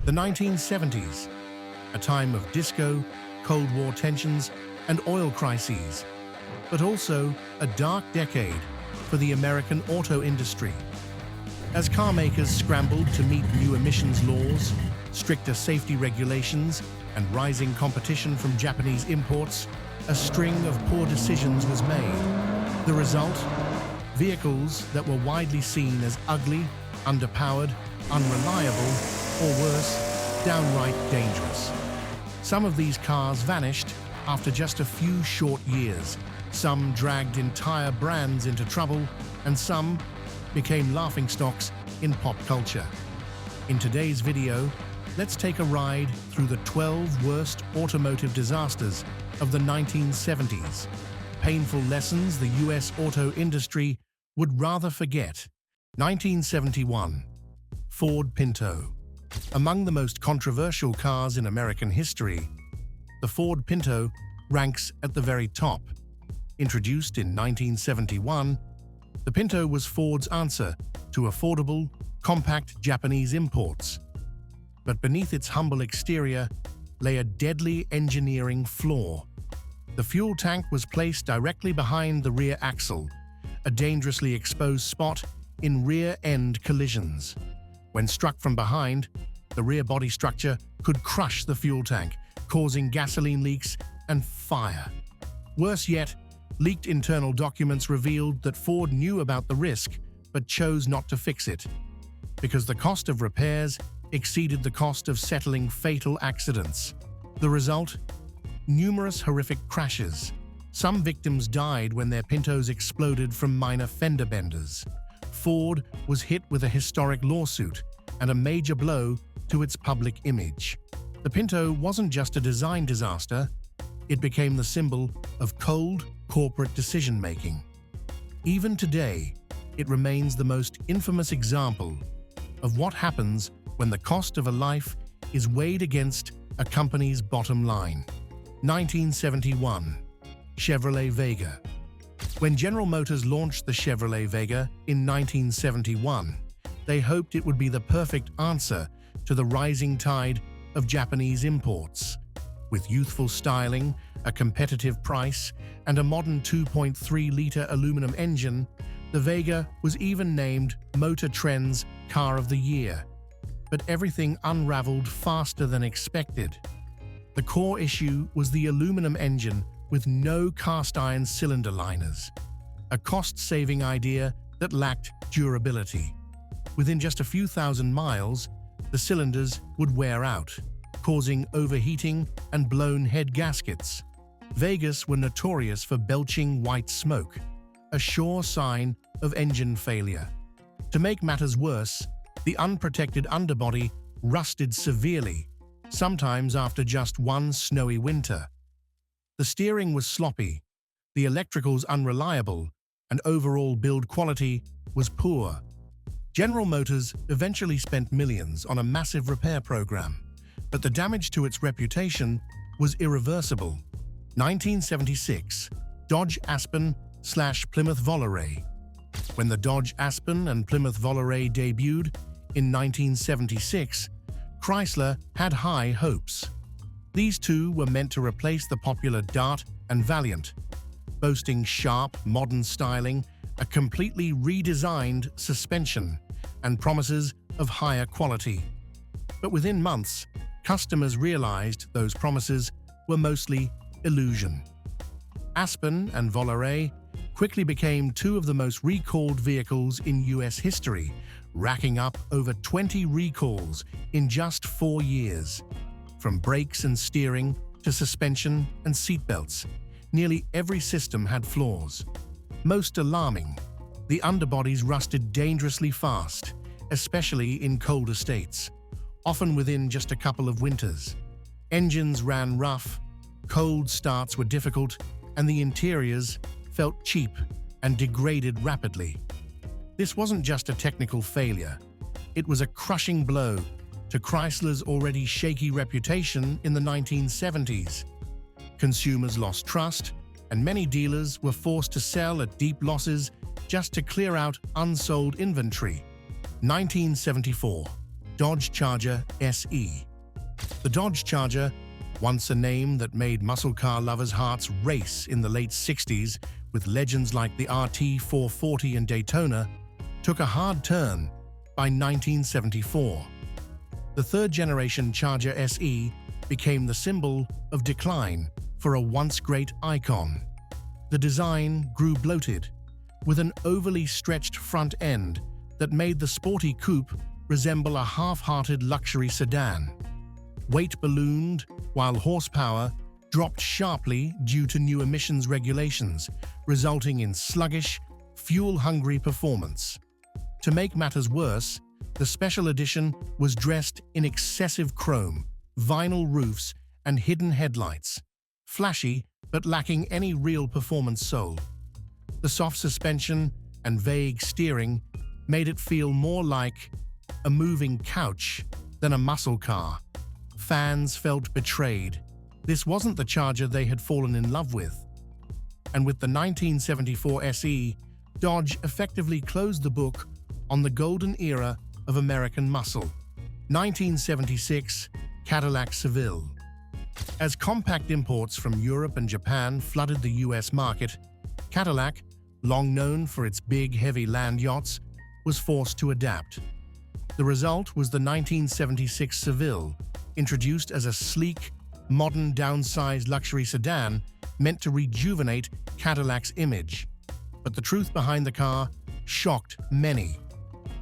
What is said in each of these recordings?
The 1970s, a time of disco, Cold War tensions, and oil crises, but also a dark decade for the American auto industry. As car makers scrambled to meet new emissions laws, stricter safety regulations, and rising competition from Japanese imports, a string of poor decisions was made. The result? Vehicles that were widely seen as ugly, underpowered, unreliable, or worse, downright dangerous. Some of these cars vanished after just a few short years. Some dragged entire brands into trouble, and some became laughingstocks in pop culture. In today's video, let's take a ride through the 12 worst automotive disasters of the 1970s. Painful lessons the US auto industry would rather forget. 1971. Ford Pinto. Among the most controversial cars in American history, the Ford Pinto ranks at the very top. Introduced in 1971, the Pinto was Ford's answer to affordable, compact Japanese imports. But beneath its humble exterior lay a deadly engineering flaw. The fuel tank was placed directly behind the rear axle, a dangerously exposed spot in rear-end collisions. When struck from behind, the rear body structure could crush the fuel tank, causing gasoline leaks and fire. Worse yet, leaked internal documents revealed that Ford knew about the risk but chose not to fix it, because the cost of repairs exceeded the cost of settling fatal accidents. The result? Numerous horrific crashes. Some victims died when their Pintos exploded from minor fender benders. Ford was hit with a historic lawsuit and a major blow to its public image. The Pinto wasn't just a design disaster, it became the symbol of cold corporate decision-making. Even today, it remains the most infamous example of what happens when the cost of a life is weighed against a company's bottom line. 1971. Chevrolet Vega. When General Motors launched the Chevrolet Vega in 1971, they hoped it would be the perfect answer to the rising tide of Japanese imports. With youthful styling, a competitive price, and a modern 2.3-liter aluminum engine, the Vega was even named Motor Trend's Car of the Year. But everything unraveled faster than expected. The core issue was the aluminum engine with no cast-iron cylinder liners, a cost-saving idea that lacked durability. Within just a few thousand miles, the cylinders would wear out, causing overheating and blown head gaskets. Vegas were notorious for belching white smoke, a sure sign of engine failure. To make matters worse, the unprotected underbody rusted severely, sometimes after just one snowy winter. The steering was sloppy, the electricals unreliable, and overall build quality was poor. General Motors eventually spent millions on a massive repair program, but the damage to its reputation was irreversible. 1976. Dodge Aspen/Plymouth Volare. When the Dodge Aspen and Plymouth Volare debuted in 1976, Chrysler had high hopes. These two were meant to replace the popular Dart and Valiant, boasting sharp, modern styling, a completely redesigned suspension, and promises of higher quality. But within months, customers realized those promises were mostly illusion. Aspen and Volare quickly became two of the most recalled vehicles in US history, racking up over 20 recalls in just 4 years. From brakes and steering to suspension and seatbelts, nearly every system had flaws. Most alarming, the underbodies rusted dangerously fast, especially in colder states, often within just a couple of winters. Engines ran rough, cold starts were difficult, and the interiors felt cheap and degraded rapidly. This wasn't just a technical failure, it was a crushing blow to Chrysler's already shaky reputation in the 1970s. Consumers lost trust, and many dealers were forced to sell at deep losses just to clear out unsold inventory. 1974. Dodge Charger SE. The Dodge Charger, once a name that made muscle car lovers' hearts race in the late 60s with legends like the RT440 and Daytona, took a hard turn by 1974. The third-generation Charger SE became the symbol of decline for a once-great icon. The design grew bloated, with an overly stretched front end that made the sporty coupe resemble a half-hearted luxury sedan. Weight ballooned, while horsepower dropped sharply due to new emissions regulations, resulting in sluggish, fuel-hungry performance. To make matters worse, the special edition was dressed in excessive chrome, vinyl roofs, and hidden headlights. Flashy, but lacking any real performance soul. The soft suspension and vague steering made it feel more like a moving couch than a muscle car. Fans felt betrayed. This wasn't the Charger they had fallen in love with. And with the 1974 SE, Dodge effectively closed the book on the golden era of American muscle. 1976, Cadillac Seville. As compact imports from Europe and Japan flooded the US market, Cadillac, long known for its big, heavy land yachts, was forced to adapt. The result was the 1976 Seville, introduced as a sleek, modern, downsized luxury sedan meant to rejuvenate Cadillac's image. But the truth behind the car shocked many.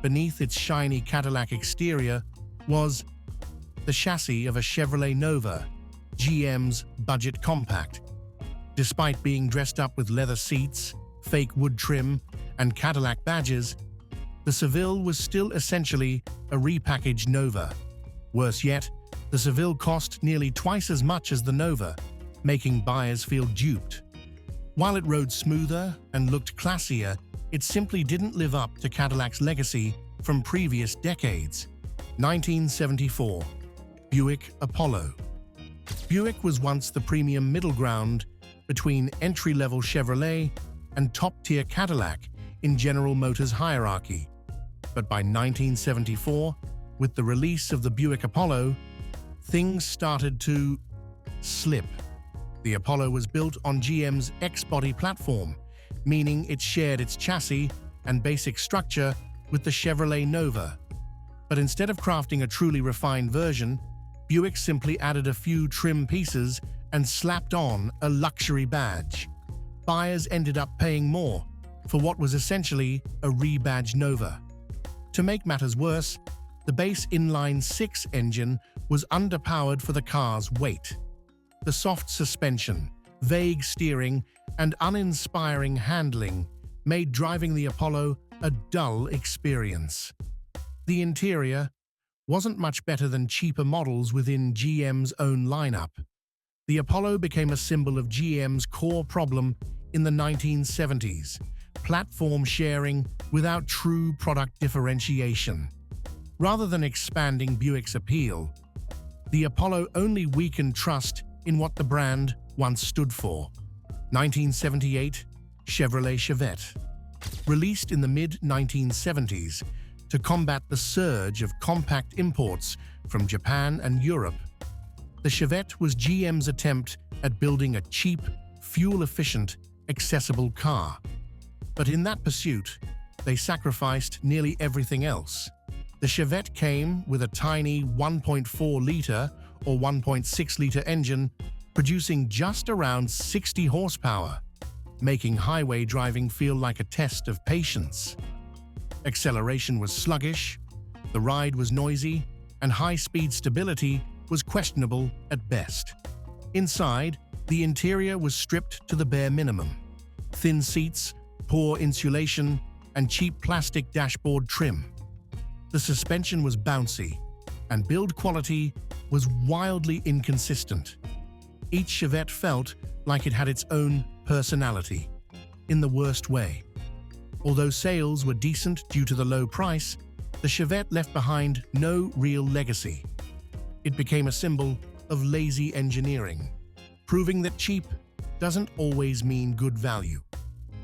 Beneath its shiny Cadillac exterior was the chassis of a Chevrolet Nova, GM's budget compact. Despite being dressed up with leather seats, fake wood trim, and Cadillac badges, the Seville was still essentially a repackaged Nova. Worse yet, the Seville cost nearly twice as much as the Nova, making buyers feel duped. While it rode smoother and looked classier, it simply didn't live up to Cadillac's legacy from previous decades. 1974, Buick Apollo. Buick was once the premium middle ground between entry-level Chevrolet and top-tier Cadillac in General Motors' hierarchy. But by 1974, with the release of the Buick Apollo, things started to slip. The Apollo was built on GM's X-body platform, meaning it shared its chassis and basic structure with the Chevrolet Nova. But instead of crafting a truly refined version, Buick simply added a few trim pieces and slapped on a luxury badge. Buyers ended up paying more for what was essentially a rebadged Nova. To make matters worse, the base inline-six engine was underpowered for the car's weight. The soft suspension, vague steering, and uninspiring handling made driving the Apollo a dull experience. The interior wasn't much better than cheaper models within GM's own lineup. The Apollo became a symbol of GM's core problem in the 1970s, platform sharing without true product differentiation. Rather than expanding Buick's appeal, the Apollo only weakened trust in what the brand once stood for. 1978, Chevrolet Chevet. Released in the mid-1970s to combat the surge of compact imports from Japan and Europe, the Chevet was GM's attempt at building a cheap, fuel-efficient, accessible car. But in that pursuit, they sacrificed nearly everything else. The Chevet came with a tiny 1.4-liter or 1.6-liter engine, producing just around 60 horsepower, making highway driving feel like a test of patience. Acceleration was sluggish, the ride was noisy, and high-speed stability was questionable at best. Inside, the interior was stripped to the bare minimum. Thin seats, poor insulation, and cheap plastic dashboard trim. The suspension was bouncy, and build quality was wildly inconsistent. Each Chevet felt like it had its own personality, in the worst way. Although sales were decent due to the low price, the Chevet left behind no real legacy. It became a symbol of lazy engineering, proving that cheap doesn't always mean good value.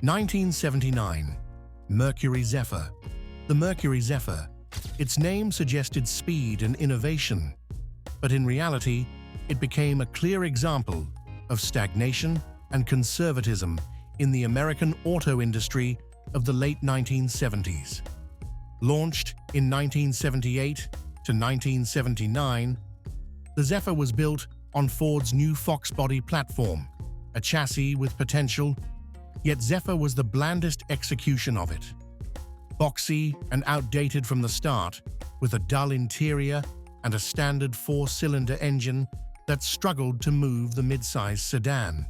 1979, Mercury Zephr. The Mercury Zephr, Its name suggested speed and innovation, but in reality, it became a clear example of stagnation and conservatism in the American auto industry of the late 1970s. Launched in 1978 to 1979, the Zephyr was built on Ford's new Fox body platform, a chassis with potential, yet Zephyr was the blandest execution of it. Boxy and outdated from the start, with a dull interior and a standard four-cylinder engine that struggled to move the mid-size sedan.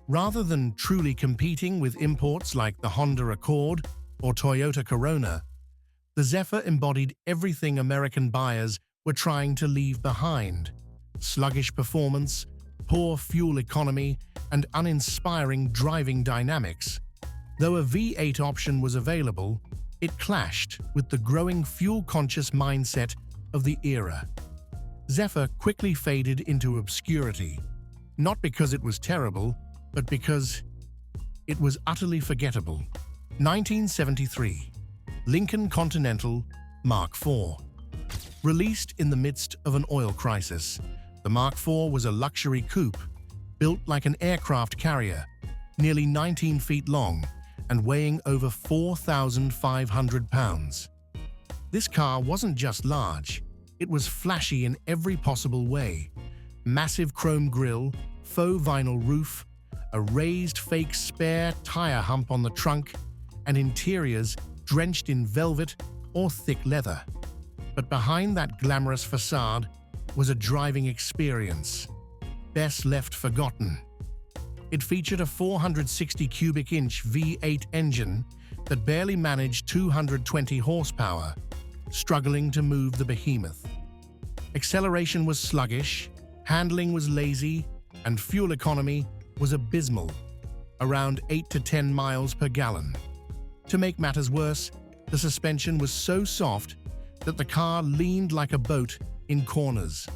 Rather than truly competing with imports like the Honda Accord or Toyota Corona, the Zephyr embodied everything American buyers were trying to leave behind: sluggish performance, poor fuel economy, and uninspiring driving dynamics. Though a V8 option was available, it clashed with the growing fuel-conscious mindset of the era. Zephyr quickly faded into obscurity, not because it was terrible, but because it was utterly forgettable. 1973. Lincoln Continental Mark IV. Released in the midst of an oil crisis, the Mark IV was a luxury coupe, built like an aircraft carrier, nearly 19 feet long and weighing over 4,500 pounds. This car wasn't just large, it was flashy in every possible way. Massive chrome grille, faux vinyl roof, a raised fake spare tire hump on the trunk, and interiors drenched in velvet or thick leather. But behind that glamorous facade was a driving experience best left forgotten. It featured a 460 cubic inch V8 engine that barely managed 220 horsepower, struggling to move the behemoth. Acceleration was sluggish, handling was lazy, and fuel economy was abysmal, around 8 to 10 miles per gallon. To make matters worse, the suspension was so soft that the car leaned like a boat in corners.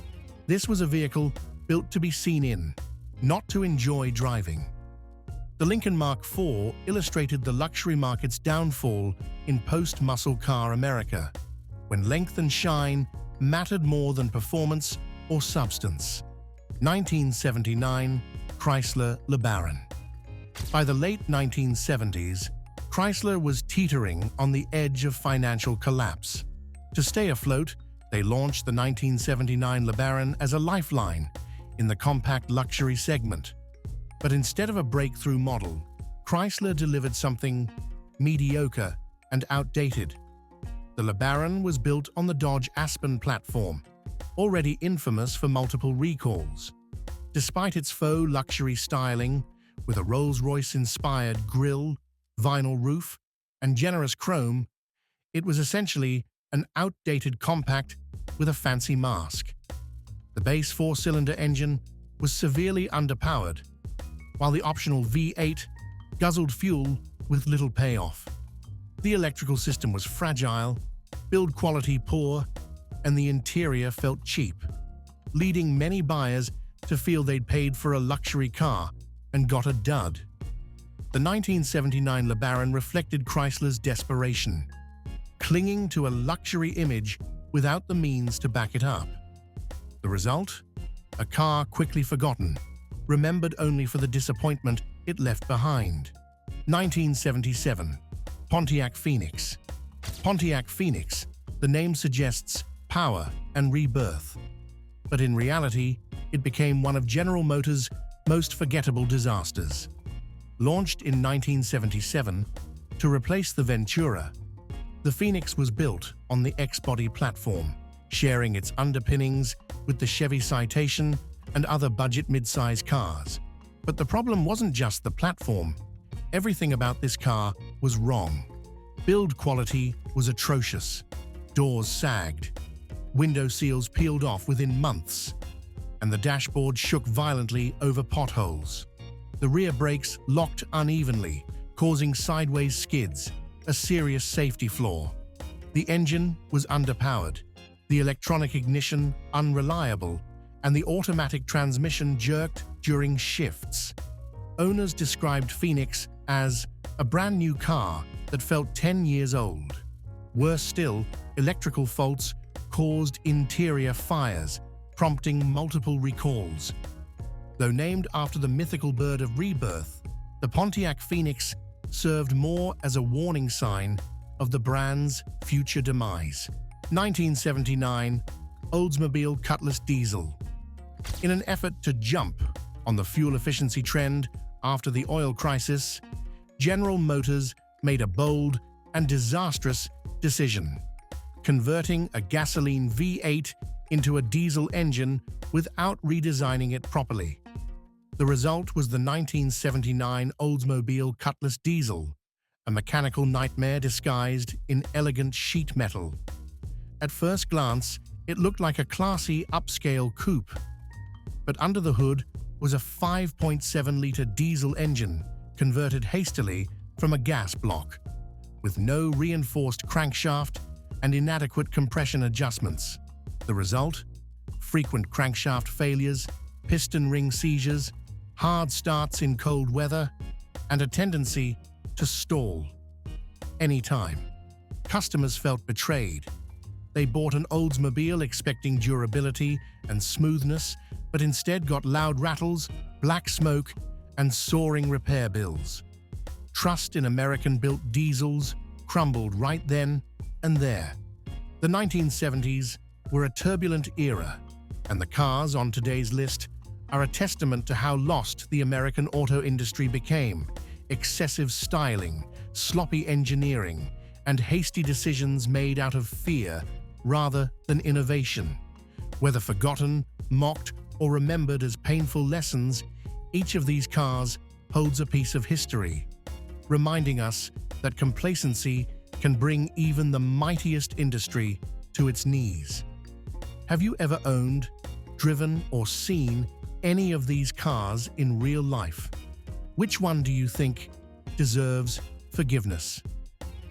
This was a vehicle built to be seen in, not to enjoy driving. The Lincoln Mark IV illustrated the luxury market's downfall in post-muscle car America, when length and shine mattered more than performance or substance. 1979. Chrysler Learon. By the late 1970s, Chrysler was teetering on the edge of financial collapse. To stay afloat, they launched the 1979 Learon as a lifeline in the compact luxury segment. But instead of a breakthrough model, Chrysler delivered something mediocre and outdated. The Learon was built on the Dodge Aspen platform, already infamous for multiple recalls. Despite its faux luxury styling, with a Rolls-Royce-inspired grille, vinyl roof, and generous chrome, it was essentially an outdated compact with a fancy mask. The base four-cylinder engine was severely underpowered, while the optional V8 guzzled fuel with little payoff. The electrical system was fragile, build quality poor, and the interior felt cheap, leading many buyers to feel they'd paid for a luxury car and got a dud. The 1979 Learon reflected Chrysler's desperation, clinging to a luxury image without the means to back it up. The result? A car quickly forgotten, remembered only for the disappointment it left behind. 1977. Pontiac Phoenix. Pontiac Phoenix, the name suggests power and rebirth. But in reality, it became one of General Motors' most forgettable disasters. Launched in 1977 to replace the Ventura, the Phoenix was built on the X-body platform, sharing its underpinnings with the Chevy Citation and other budget mid-size cars. But the problem wasn't just the platform. Everything about this car was wrong. Build quality was atrocious. Doors sagged, window seals peeled off within months, and the dashboard shook violently over potholes. The rear brakes locked unevenly, causing sideways skids, a serious safety flaw. The engine was underpowered, the electronic ignition unreliable, and the automatic transmission jerked during shifts. Owners described Phoenix as a brand new car that felt 10 years old. Worse still, electrical faults caused interior fires, prompting multiple recalls. Though named after the mythical bird of rebirth, the Pontiac Phoenix served more as a warning sign of the brand's future demise. 1979, Oldsmobile Cutless diesel. In an effort to jump on the fuel efficiency trend after the oil crisis, General Motors made a bold and disastrous decision, converting a gasoline V8 into a diesel engine without redesigning it properly. The result was the 1979 Oldsmobile Cutless diesel, a mechanical nightmare disguised in elegant sheet metal. At first glance, it looked like a classy upscale coupe, but under the hood was a 5.7-liter diesel engine converted hastily from a gas block, with no reinforced crankshaft and inadequate compression adjustments. The result? Frequent crankshaft failures, piston ring seizures, hard starts in cold weather, and a tendency to stall anytime. Customers felt betrayed. They bought an Oldsmobile expecting durability and smoothness, but instead got loud rattles, black smoke, and soaring repair bills. Trust in American-built diesels crumbled right then and there. The 1970s were a turbulent era, and the cars on today's list are a testament to how lost the American auto industry became. Excessive styling, sloppy engineering, and hasty decisions made out of fear rather than innovation. Whether forgotten, mocked, or remembered as painful lessons, each of these cars holds a piece of history, reminding us that complacency can bring even the mightiest industry to its knees. Have you ever owned, driven, or seen any of these cars in real life? Which one do you think deserves forgiveness?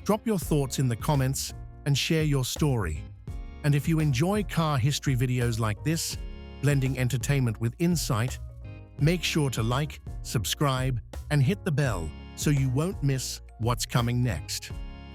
Drop your thoughts in the comments and share your story. And if you enjoy car history videos like this, blending entertainment with insight, make sure to like, subscribe, and hit the bell so you won't miss what's coming next.